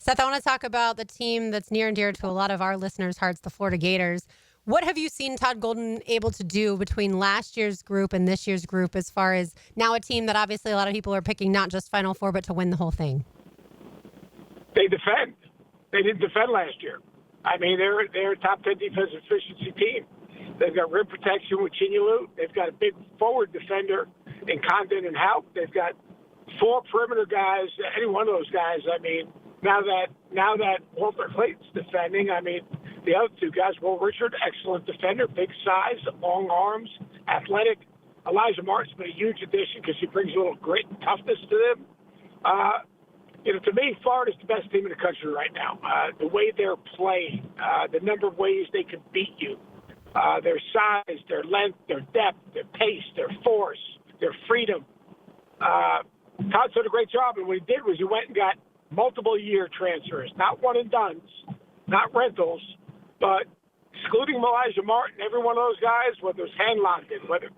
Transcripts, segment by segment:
Seth, I want to talk about the team that's near and dear to a lot of our listeners' hearts, the Florida Gators. What have you seen Todd Golden able to do between last year's group and this year's group as far as now a team that obviously a lot of people are picking not just Final Four, but to win the whole thing? They defend. They didn't defend last year. I mean, they're a top 10 defensive efficiency team. They've got rim protection with Chinyelu. They've got a big forward defender in Condon and Haupt. They've got 4 perimeter guys. Any one of those guys, I mean, now that Walter Clayton's defending, I mean, the other 2 guys, Will Richard, excellent defender, big size, long arms, athletic. Elijah Martin's been a huge addition because he brings a little grit and toughness to them. To me, Florida's the best team in the country right now. The way they're playing, the number of ways they can beat you, their size, their length, their depth, their pace, their force, their freedom. Todd did a great job, and what he did was he went and got multiple-year transfers, not one-and-dones, not rentals, but excluding Elijah Martin, every one of those guys, whether it's Hand-Logden, whether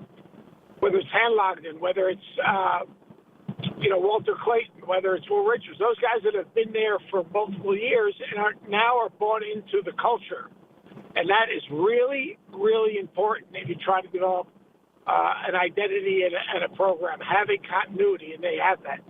it's Walter Clayton, whether it's Will Richards, those guys that have been there for multiple years and are bought into the culture. And that is really, really important if you try to develop an identity and a program, having continuity, and they have that.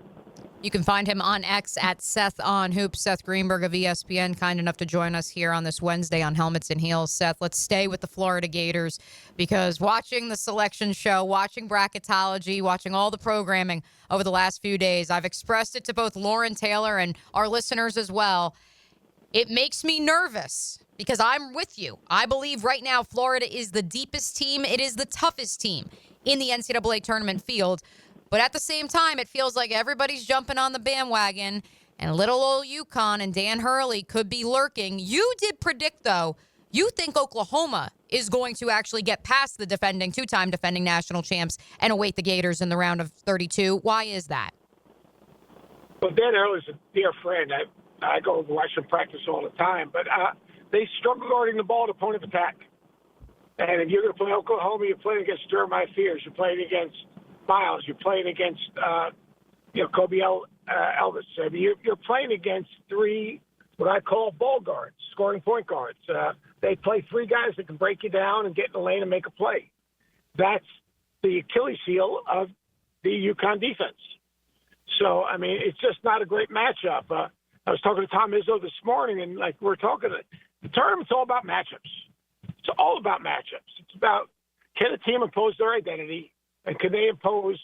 You can find him on X at Seth on Hoops. Seth Greenberg of ESPN, kind enough to join us here on this Wednesday on Helmets and Heels. Seth, let's stay with the Florida Gators, because watching the selection show, watching bracketology, watching all the programming over the last few days, I've expressed it to both Lauren Taylor and our listeners as well. It makes me nervous because I'm with you. I believe right now Florida is the deepest team. It is the toughest team in the NCAA tournament field. But at the same time, it feels like everybody's jumping on the bandwagon, and little old Yukon and Dan Hurley could be lurking. You did predict, though, you think Oklahoma is going to actually get past the two-time defending national champs and await the Gators in the round of 32. Why is that? Well, Dan Hurley's a dear friend. I go and watch him practice all the time, but they struggle guarding the ball at the point of attack. And if you're going to play Oklahoma, you're playing against Jeremiah Fears, you're playing against Miles, you're playing against, Kobe Elvis. I mean, you're playing against 3, what I call ball guards, scoring point guards. They play 3 guys that can break you down and get in the lane and make a play. That's the Achilles heel of the UConn defense. So, I mean, it's just not a great matchup. I was talking to Tom Izzo this morning, and we're talking, the tournament's all about matchups. It's all about matchups. It's about, can a team impose their identity? And can they impose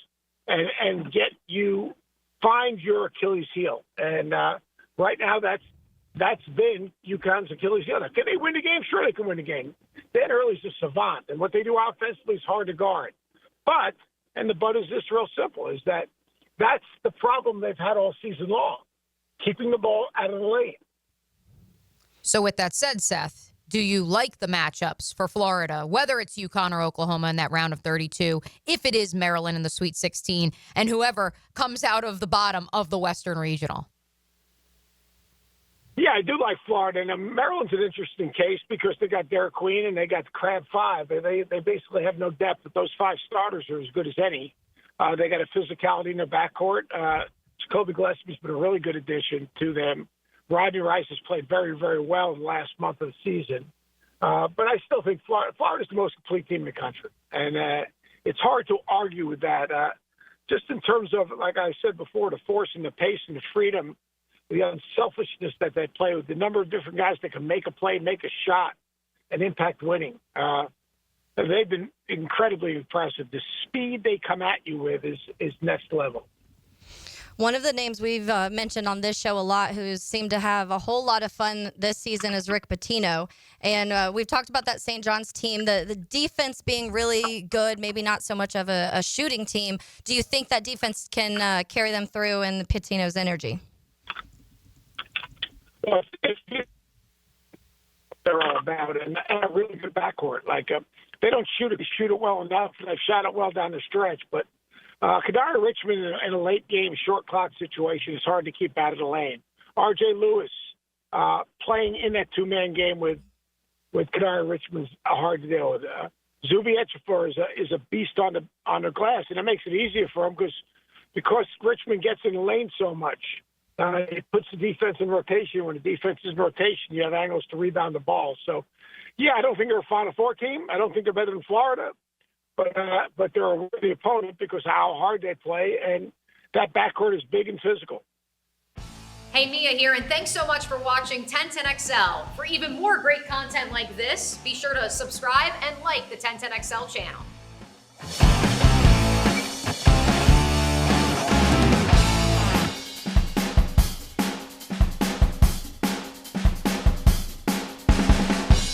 and get you, find your Achilles heel? And right now, that's been UConn's Achilles heel. Now, can they win the game? Sure, they can win the game. Dan Hurley's a savant, and what they do offensively is hard to guard. But, and the but is this real simple, is that's the problem they've had all season long, keeping the ball out of the lane. So with that said, Seth, do you like the matchups for Florida, whether it's UConn or Oklahoma in that round of 32, if it is Maryland in the Sweet 16, and whoever comes out of the bottom of the Western Regional? Yeah, I do like Florida. And Maryland's an interesting case because they got Derek Queen and they got Crab 5. They basically have no depth, but those 5 starters are as good as any. They got a physicality in their backcourt. Jacoby Gillespie's been a really good addition to them. Rodney Rice has played very, very well in the last month of the season. But I still think Florida's the most complete team in the country. And it's hard to argue with that. Just in terms of, like I said before, the force and the pace and the freedom, the unselfishness that they play with, the number of different guys that can make a play, make a shot, and impact winning. They've been incredibly impressive. The speed they come at you with is next level. One of the names we've mentioned on this show a lot who seemed to have a whole lot of fun this season is Rick Patino. And we've talked about that St. John's team, the defense being really good, maybe not so much of a shooting team. Do you think that defense can carry them through in Patino's energy? Well, they're all about it. And a really good backcourt. They don't shoot it well enough. They've shot it well down the stretch, but Kadari Richmond in a late game short clock situation is hard to keep out of the lane. R.J. Lewis playing in that 2-man game with Kadari Richmond's hard to deal with. Zubi Ejiofor is a beast on the glass, and it makes it easier for him because Richmond gets in the lane so much. It puts the defense in rotation. When the defense is in rotation, you have angles to rebound the ball. So, yeah, I don't think they're a Final Four team. I don't think they're better than Florida, but they're a worthy opponent because of how hard they play, and that backcourt is big and physical. Hey, Mia here, and thanks so much for watching 1010XL. For even more great content like this, be sure to subscribe and like the 1010XL channel.